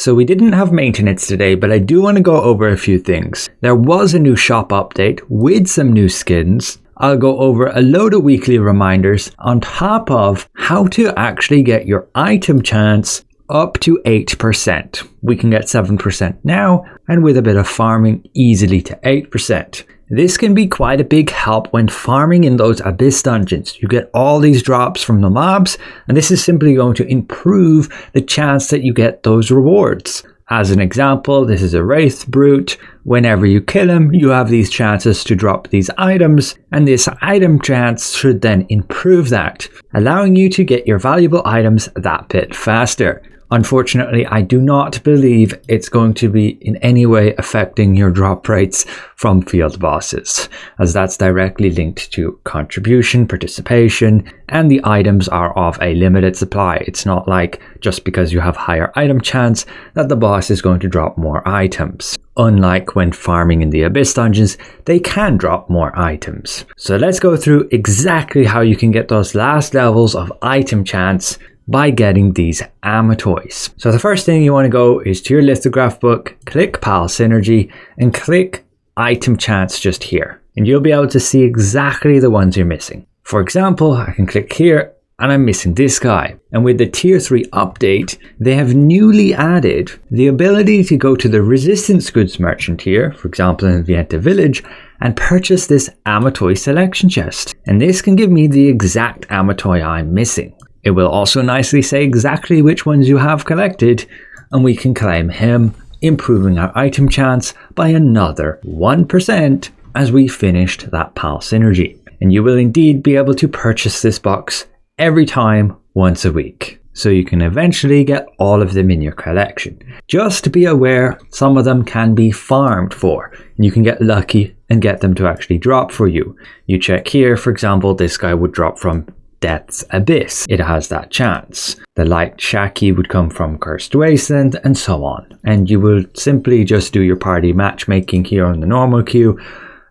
So we didn't have maintenance today, but I do want to go over a few things. There was a new shop update with some new skins. I'll go over a load of weekly reminders on top of how to actually get your item chance up to 8%. We can get 7% now, and with a bit of farming, easily to 8%. This can be quite a big help when farming in those abyss dungeons. You get all these drops from the mobs, and this is simply going to improve the chance that you get those rewards. As an example, this is a Wraith Brute. Whenever you kill him, you have these chances to drop these items, and this item chance should then improve that, allowing you to get your valuable items that bit faster. Unfortunately, I do not believe it's going to be in any way affecting your drop rates from field bosses, as that's directly linked to contribution, participation, and the items are of a limited supply. It's not like just because you have higher item chance that the boss is going to drop more items. Unlike when farming in the Abyss dungeons, they can drop more items. So let's go through exactly how you can get those last levels of item chance by getting these Amitois. So the first thing you want to go is to your lithograph book, click Pal Synergy, and click Item Chance just here. And you'll be able to see exactly the ones you're missing. For example, I can click here and I'm missing this guy. And with the tier 3 update, they have newly added the ability to go to the resistance goods merchant here, for example in Vienta Village, and purchase this Amitoi selection chest. And this can give me the exact Amitoi I'm missing. It will also nicely say exactly which ones you have collected, and we can claim him, improving our item chance by another 1% as we finished that Pal Synergy. And you will indeed be able to purchase this box every time once a week, so you can eventually get all of them in your collection. Just be aware some of them can be farmed for, and you can get lucky and get them to actually drop for you. You check here, for example, this guy would drop from Death's Abyss. It has that chance. The Light Shaki would come from Cursed Wasteland, and so on. And you will simply just do your party matchmaking here on the normal queue,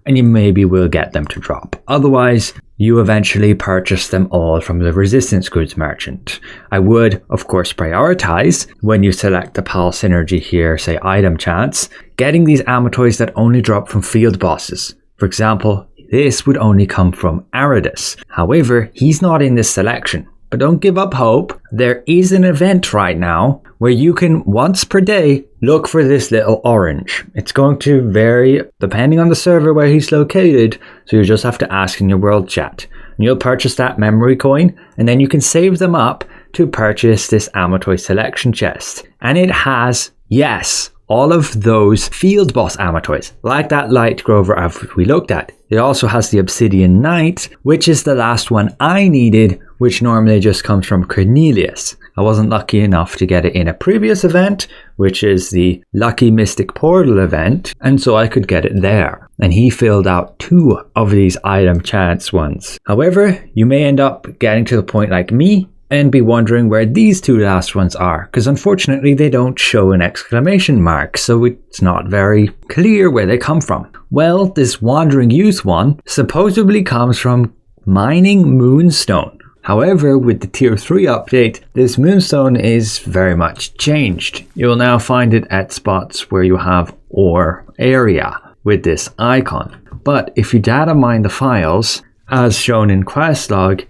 and you maybe will get them to drop. Otherwise, you eventually purchase them all from the Resistance Goods Merchant. I would, of course, prioritize when you select the Pal Synergy here, say Item Chance, getting these Amitois that only drop from field bosses. For example, this would only come from Aridus. However, he's not in this selection. But don't give up hope. There is an event right now where you can, once per day, look for this little orange. It's going to vary depending on the server where he's located, so you just have to ask in your world chat. And you'll purchase that memory coin, and then you can save them up to purchase this Amitoi selection chest. And it has, yes, all of those field boss Amitois, like that Light Grover we looked at. It also has the Obsidian Knight, which is the last one I needed, which normally just comes from Cornelius. I wasn't lucky enough to get it in a previous event, which is the Lucky Mystic Portal event, and so I could get it there. And he filled out 2 of these item chance ones. However, you may end up getting to the point like me and be wondering where these 2 last ones are, because unfortunately they don't show an exclamation mark, so it's not very clear where they come from. Well, this Wandering Youth one supposedly comes from mining Moonstone. However, with the tier 3 update, this Moonstone is very much changed. You will now find it at spots where you have ore area with this icon. But if you data mine the files, as shown in Questlog,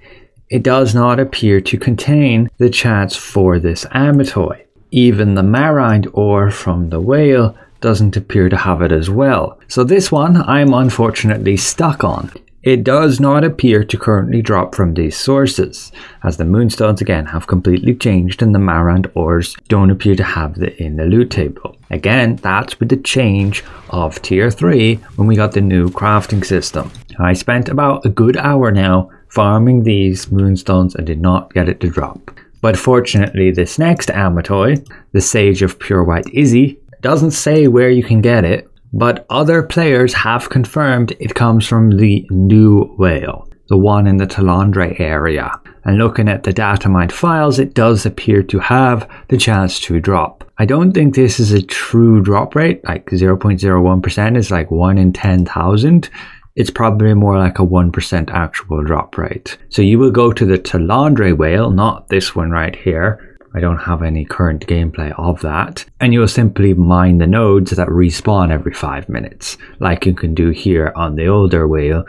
it does not appear to contain the chance for this Amitoi. Even the Marind ore from the whale doesn't appear to have it as well. So this one I'm unfortunately stuck on. It does not appear to currently drop from these sources, as the Moonstones again have completely changed and the Marind ores don't appear to have it in the loot table. Again, that's with the change of tier 3 when we got the new crafting system. I spent about a good hour now farming these Moonstones and did not get it to drop. But fortunately, this next Amitoi, the Sage of Pure White Izzy, doesn't say where you can get it, but other players have confirmed it comes from the new whale, the one in the Talandre area. And looking at the data mined files, it does appear to have the chance to drop. I don't think this is a true drop rate, like 0.01% is like 1 in 10,000. It's probably more like a 1% actual drop rate. So you will go to the Talandre whale, not this one right here, I don't have any current gameplay of that. And you'll simply mine the nodes that respawn every 5 minutes, like you can do here on the older wheel,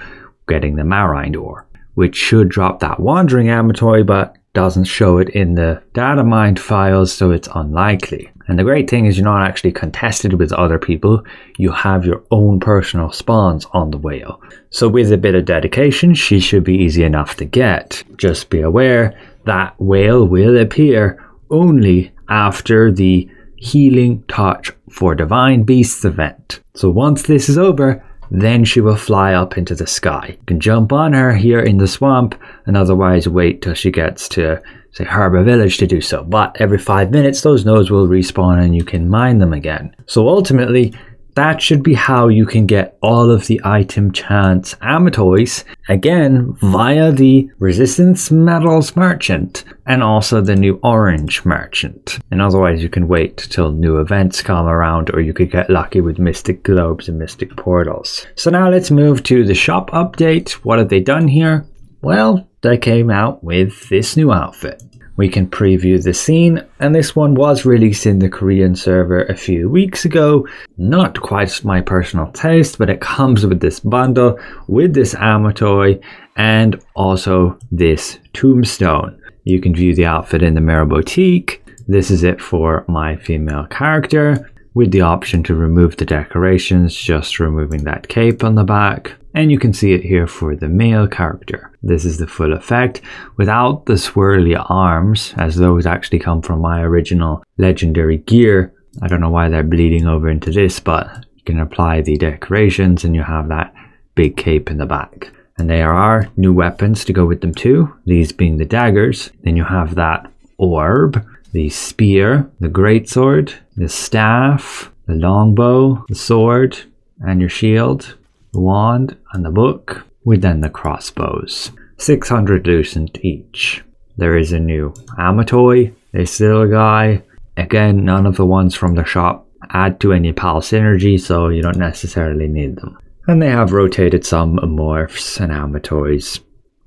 getting the marine ore, which should drop that wandering Amitoi, but doesn't show it in the data mined files, so it's unlikely. And the great thing is you're not actually contested with other people, you have your own personal spawns on the whale. So with a bit of dedication, she should be easy enough to get. Just be aware that whale will appear only after the Healing Touch for Divine Beasts event. So once this is over, then she will fly up into the sky. You can jump on her here in the swamp, and otherwise wait till she gets to, say, Harbour Village to do so. But every 5 minutes, those nodes will respawn and you can mine them again. So ultimately, that should be how you can get all of the item chance Amitois, again, via the Resistance Metals Merchant and also the new Orange Merchant. And otherwise you can wait till new events come around, or you could get lucky with Mystic Globes and Mystic Portals. So now let's move to the shop update. What have they done here? Well, they came out with this new outfit. We can preview the scene, and this one was released in the Korean server a few weeks ago. Not quite my personal taste, but it comes with this bundle, with this Amitoi, and also this tombstone. You can view the outfit in the Mirror Boutique. This is it for my female character, with the option to remove the decorations, just removing that cape on the back. And you can see it here for the male character. This is the full effect without the swirly arms, as those actually come from my original legendary gear. I don't know why they're bleeding over into this, but you can apply the decorations and you have that big cape in the back. And there are new weapons to go with them too, these being the daggers. Then you have that orb, the spear, the greatsword, the staff, the longbow, the sword, and your shield, the wand, and the book, with then the crossbows. 600 lucent each. There is a new Amitoi, a still guy. Again, none of the ones from the shop add to any pal synergy, so you don't necessarily need them. And they have rotated some morphs and Amitois,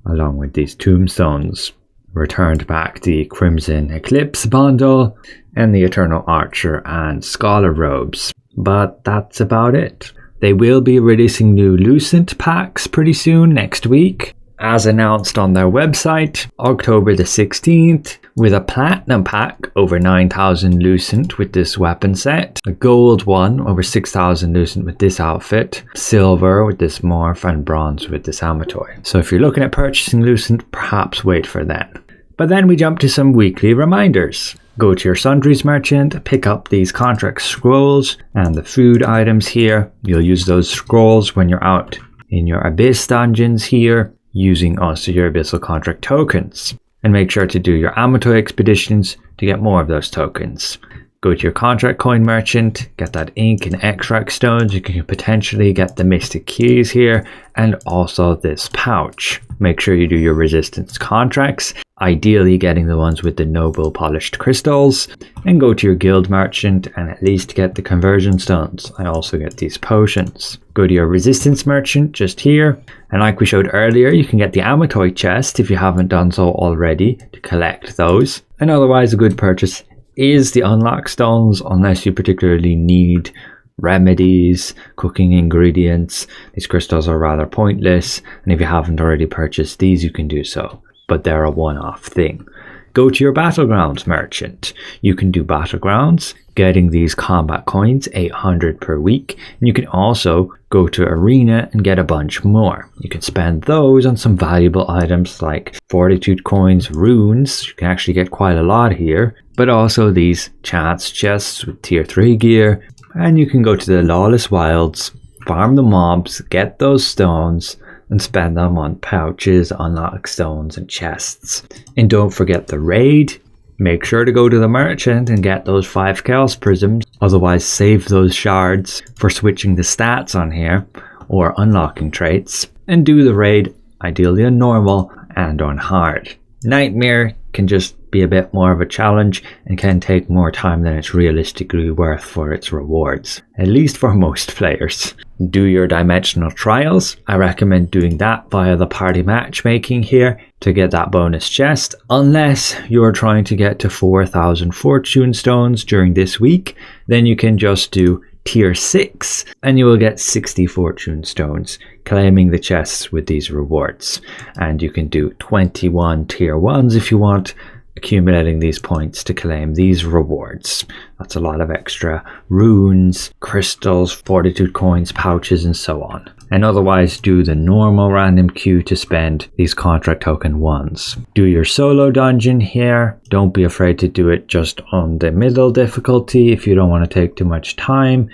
along with these tombstones. Returned back the Crimson Eclipse bundle, and the Eternal Archer and Scholar robes. But that's about it. They will be releasing new Lucent packs pretty soon, next week, as announced on their website, October the 16th, with a Platinum pack over 9,000 Lucent with this weapon set, a Gold one over 6,000 Lucent with this outfit, Silver with this morph, and Bronze with this Amitoi. So if you're looking at purchasing Lucent, perhaps wait for that. But then we jump to some weekly reminders. Go to your Sundries merchant, pick up these contract scrolls and the food items here. You'll use those scrolls when you're out in your Abyss dungeons here, using also your Abyssal contract tokens. And make sure to do your Amitoi expeditions to get more of those tokens. Go to your contract coin merchant, get that ink and extract stones. You can potentially get the mystic keys here, and also this pouch. Make sure you do your resistance contracts, ideally getting the ones with the noble polished crystals, and go to your guild merchant and at least get the conversion stones. I also get these potions. Go to your resistance merchant just here, and like we showed earlier, you can get the Amitoi chest if you haven't done so already to collect those. And otherwise a good purchase is the unlock stones, unless you particularly need remedies, cooking ingredients. These crystals are rather pointless, and if you haven't already purchased these, you can do so, but they're a one-off thing. Go to your battlegrounds merchant. You can do battlegrounds, getting these combat coins, 800 per week, and you can also go to arena and get a bunch more. You can spend those on some valuable items like fortitude coins, runes. You can actually get quite a lot here, but also these chance chests with tier 3 gear. And you can go to the Lawless Wilds, farm the mobs, get those stones, and spend them on pouches, unlock stones, and chests. And don't forget the raid. Make sure to go to the merchant and get those 5 Chaos Prisms. Otherwise, save those shards for switching the stats on here or unlocking traits. And do the raid, ideally on normal and on hard. Nightmare can just be a bit more of a challenge and can take more time than it's realistically worth for its rewards, at least for most players. Do your dimensional trials. I recommend doing that via the party matchmaking here to get that bonus chest, unless you're trying to get to 4,000 fortune stones during this week. Then you can just do tier 6 and you will get 60 fortune stones, claiming the chests with these rewards. And you can do 21 tier 1s if you want, accumulating these points to claim these rewards. That's a lot of extra runes, crystals, fortitude coins, pouches, and so on. And otherwise do the normal random queue to spend these contract token 1s. Do your solo dungeon here. Don't be afraid to do it just on the middle difficulty if you don't want to take too much time,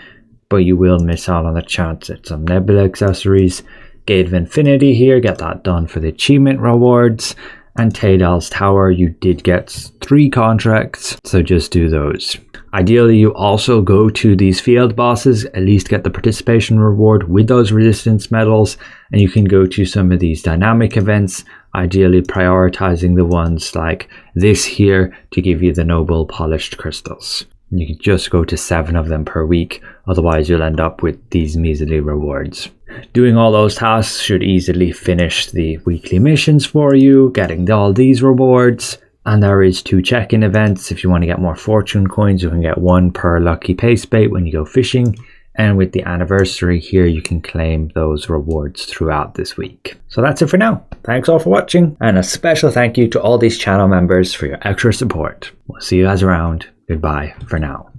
but you will miss out on the chance at some nebula accessories. Gate of Infinity here, get that done for the achievement rewards. And Taydal's Tower, you did get 3 contracts, so just do those. Ideally, you also go to these field bosses, at least get the participation reward with those resistance medals, and you can go to some of these dynamic events, ideally prioritizing the ones like this here to give you the noble polished crystals. You can just go to 7 of them per week, otherwise you'll end up with these measly rewards. Doing all those tasks should easily finish the weekly missions for you, getting all these rewards. And there is 2 check-in events. If you want to get more fortune coins, you can get 1 per lucky pace bait when you go fishing. And with the anniversary here, you can claim those rewards throughout this week. So that's it for now. Thanks all for watching. And a special thank you to all these channel members for your extra support. We'll see you guys around. Goodbye for now.